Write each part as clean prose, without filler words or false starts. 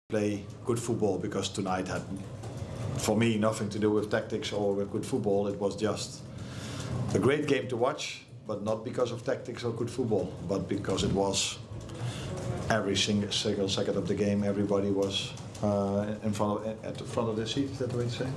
play good football, because tonight had, for me, nothing to do with tactics or with good football. It was just a great game to watch, but not because of tactics or good football, but because it was every single second of the game, everybody was at the front of the seat. Is that the way to say?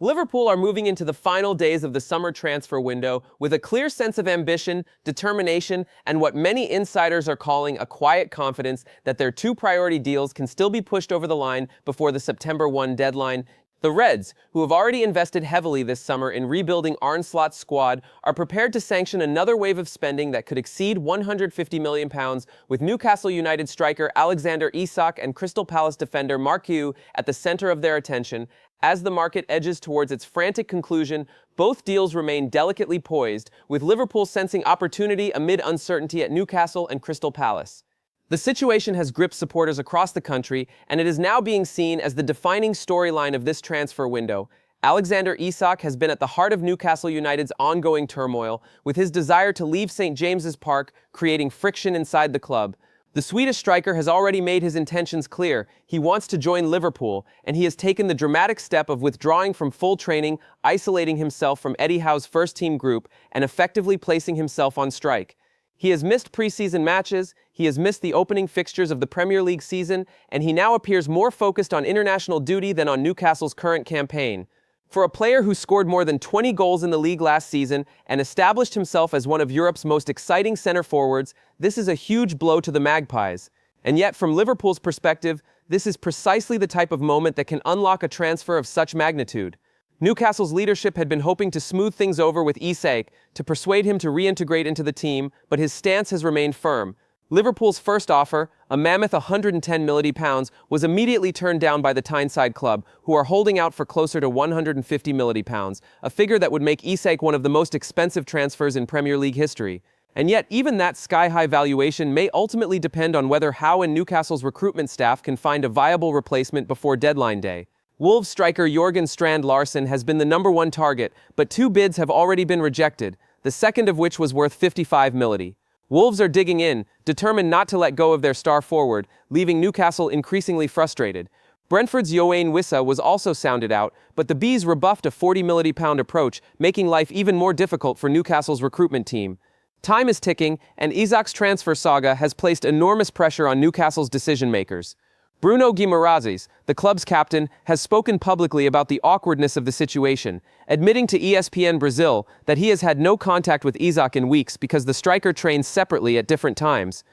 Liverpool are moving into the final days of the summer transfer window with a clear sense of ambition, determination, and what many insiders are calling a quiet confidence that their two priority deals can still be pushed over the line before the September 1 deadline. The Reds, who have already invested heavily this summer in rebuilding Arne Slot's squad, are prepared to sanction another wave of spending that could exceed £150 million, with Newcastle United striker Alexander Isak and Crystal Palace defender Marc Guehi at the center of their attention. As the market edges towards its frantic conclusion, both deals remain delicately poised, with Liverpool sensing opportunity amid uncertainty at Newcastle and Crystal Palace. The situation has gripped supporters across the country, and it is now being seen as the defining storyline of this transfer window. Alexander Isak has been at the heart of Newcastle United's ongoing turmoil, with his desire to leave St. James's Park creating friction inside the club. The Swedish striker has already made his intentions clear. He wants to join Liverpool, and he has taken the dramatic step of withdrawing from full training, isolating himself from Eddie Howe's first-team group, and effectively placing himself on strike. He has missed preseason matches, he has missed the opening fixtures of the Premier League season, and he now appears more focused on international duty than on Newcastle's current campaign. For a player who scored more than 20 goals in the league last season and established himself as one of Europe's most exciting center forwards, this is a huge blow to the Magpies. And yet, from Liverpool's perspective, this is precisely the type of moment that can unlock a transfer of such magnitude. Newcastle's leadership had been hoping to smooth things over with Isak to persuade him to reintegrate into the team, but his stance has remained firm. Liverpool's first offer, a mammoth £110 million, was immediately turned down by the Tyneside club, who are holding out for closer to £150 million, a figure that would make Isak one of the most expensive transfers in Premier League history. And yet, even that sky-high valuation may ultimately depend on whether Howe and Newcastle's recruitment staff can find a viable replacement before deadline day. Wolves striker Jorgen Strand Larsen has been the #1 target, but two bids have already been rejected, the second of which was worth £55 million. Wolves are digging in, determined not to let go of their star forward, leaving Newcastle increasingly frustrated. Brentford's Yoane Wissa was also sounded out, but the Bees rebuffed a £40 million approach, making life even more difficult for Newcastle's recruitment team. Time is ticking, and Isak's transfer saga has placed enormous pressure on Newcastle's decision-makers. Bruno Guimarães, the club's captain, has spoken publicly about the awkwardness of the situation, admitting to ESPN Brazil that he has had no contact with Isak in weeks because the striker trains separately at different times.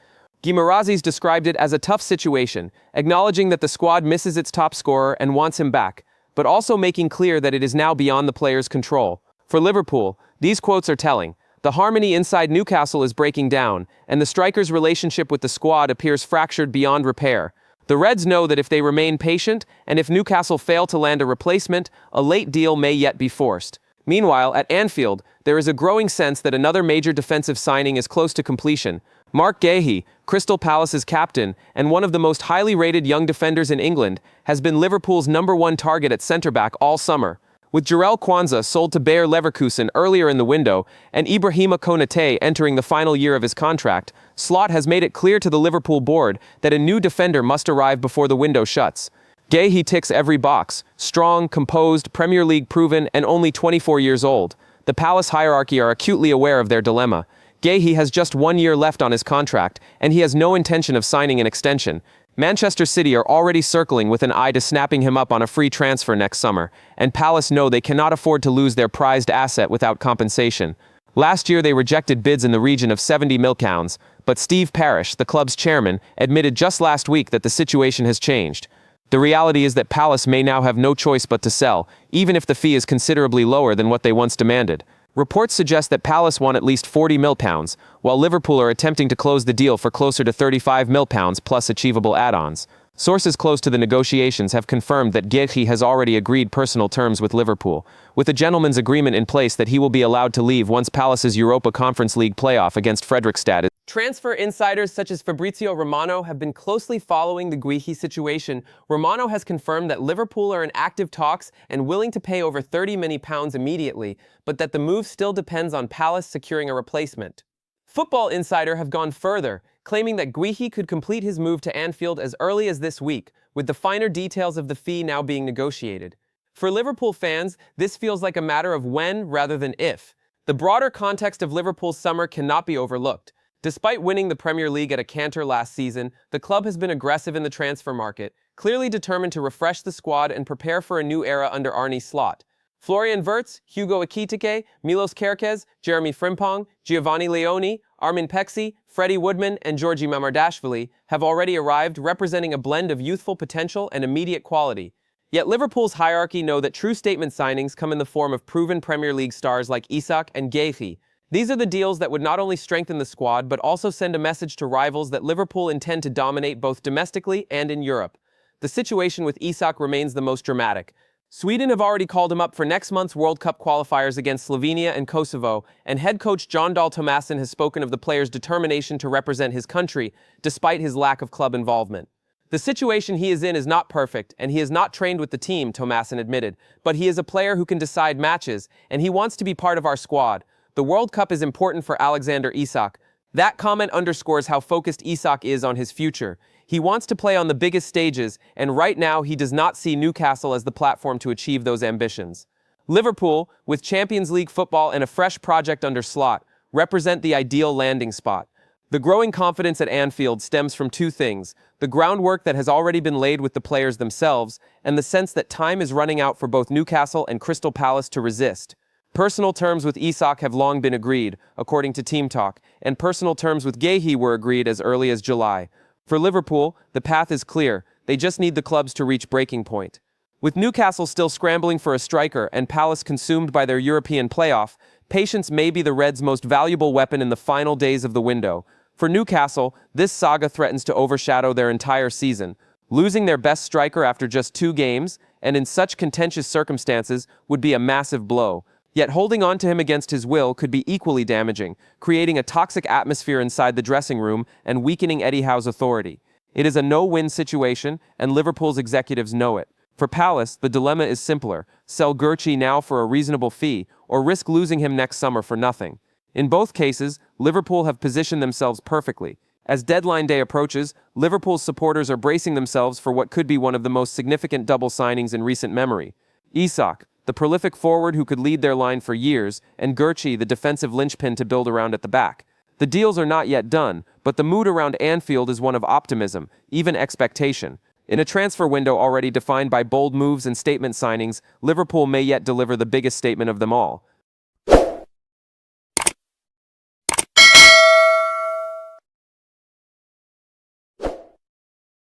Guimarães described it as a tough situation, acknowledging that the squad misses its top scorer and wants him back, but also making clear that it is now beyond the player's control. For Liverpool, these quotes are telling. The harmony inside Newcastle is breaking down, and the striker's relationship with the squad appears fractured beyond repair. The Reds know that if they remain patient, and if Newcastle fail to land a replacement, a late deal may yet be forced. Meanwhile, at Anfield, there is a growing sense that another major defensive signing is close to completion. Marc Guehi, Crystal Palace's captain, and one of the most highly rated young defenders in England, has been Liverpool's #1 target at centre-back all summer. With Jarell Quansah sold to Bayer Leverkusen earlier in the window, and Ibrahima Konate entering the final year of his contract, Slot has made it clear to the Liverpool board that a new defender must arrive before the window shuts. Guehi ticks every box: strong, composed, Premier League proven, and only 24 years old. The Palace hierarchy are acutely aware of their dilemma. Guehi has just 1 year left on his contract, and he has no intention of signing an extension. Manchester City are already circling with an eye to snapping him up on a free transfer next summer, and Palace know they cannot afford to lose their prized asset without compensation. Last year they rejected bids in the region of £70 million, but Steve Parish, the club's chairman, admitted just last week that the situation has changed. The reality is that Palace may now have no choice but to sell, even if the fee is considerably lower than what they once demanded. Reports suggest that Palace want at least £40 million, while Liverpool are attempting to close the deal for closer to £35 million plus achievable add-ons. Sources close to the negotiations have confirmed that Guehi has already agreed personal terms with Liverpool, with a gentleman's agreement in place that he will be allowed to leave once Palace's Europa Conference League playoff against Fredrikstad. Transfer insiders such as Fabrizio Romano have been closely following the Guehi situation. Romano has confirmed that Liverpool are in active talks and willing to pay over £30 million immediately, but that the move still depends on Palace securing a replacement. Football Insider have gone further, claiming that Guehi could complete his move to Anfield as early as this week, with the finer details of the fee now being negotiated. For Liverpool fans, this feels like a matter of when rather than if. The broader context of Liverpool's summer cannot be overlooked. Despite winning the Premier League at a canter last season, the club has been aggressive in the transfer market, clearly determined to refresh the squad and prepare for a new era under Arne Slot. Florian Wirtz, Hugo Ekitike, Milos Kerkez, Jeremy Frimpong, Giovanni Leoni, Armin Pexi, Freddie Woodman, and Georgi Mamardashvili have already arrived, representing a blend of youthful potential and immediate quality. Yet Liverpool's hierarchy know that true statement signings come in the form of proven Premier League stars like Isak and Guehi. These are the deals that would not only strengthen the squad, but also send a message to rivals that Liverpool intend to dominate both domestically and in Europe. The situation with Isak remains the most dramatic. Sweden have already called him up for next month's World Cup qualifiers against Slovenia and Kosovo, and head coach Jon Dahl Tomasson has spoken of the player's determination to represent his country, despite his lack of club involvement. The situation he is in is not perfect, and he is not trained with the team, Tomasson admitted, but he is a player who can decide matches, and he wants to be part of our squad. The World Cup is important for Alexander Isak. That comment underscores how focused Isak is on his future. He wants to play on the biggest stages, and right now he does not see Newcastle as the platform to achieve those ambitions. Liverpool, with Champions League football and a fresh project under Slot, represent the ideal landing spot. The growing confidence at Anfield stems from two things: the groundwork that has already been laid with the players themselves, and the sense that time is running out for both Newcastle and Crystal Palace to resist. Personal terms with Isak have long been agreed, according to Team Talk, and personal terms with Guehi were agreed as early as July. For Liverpool, the path is clear. They just need the clubs to reach breaking point. With Newcastle still scrambling for a striker and Palace consumed by their European playoff, patience may be the Reds' most valuable weapon in the final days of the window. For Newcastle, this saga threatens to overshadow their entire season. Losing their best striker after just 2 games, and in such contentious circumstances, would be a massive blow. Yet holding on to him against his will could be equally damaging, creating a toxic atmosphere inside the dressing room and weakening Eddie Howe's authority. It is a no-win situation, and Liverpool's executives know it. For Palace, the dilemma is simpler: sell Guehi now for a reasonable fee, or risk losing him next summer for nothing. In both cases, Liverpool have positioned themselves perfectly. As deadline day approaches, Liverpool's supporters are bracing themselves for what could be one of the most significant double signings in recent memory. Isak, the prolific forward who could lead their line for years, and Guehi, the defensive linchpin to build around at the back. The deals are not yet done, but the mood around Anfield is one of optimism, even expectation. In a transfer window already defined by bold moves and statement signings, Liverpool may yet deliver the biggest statement of them all.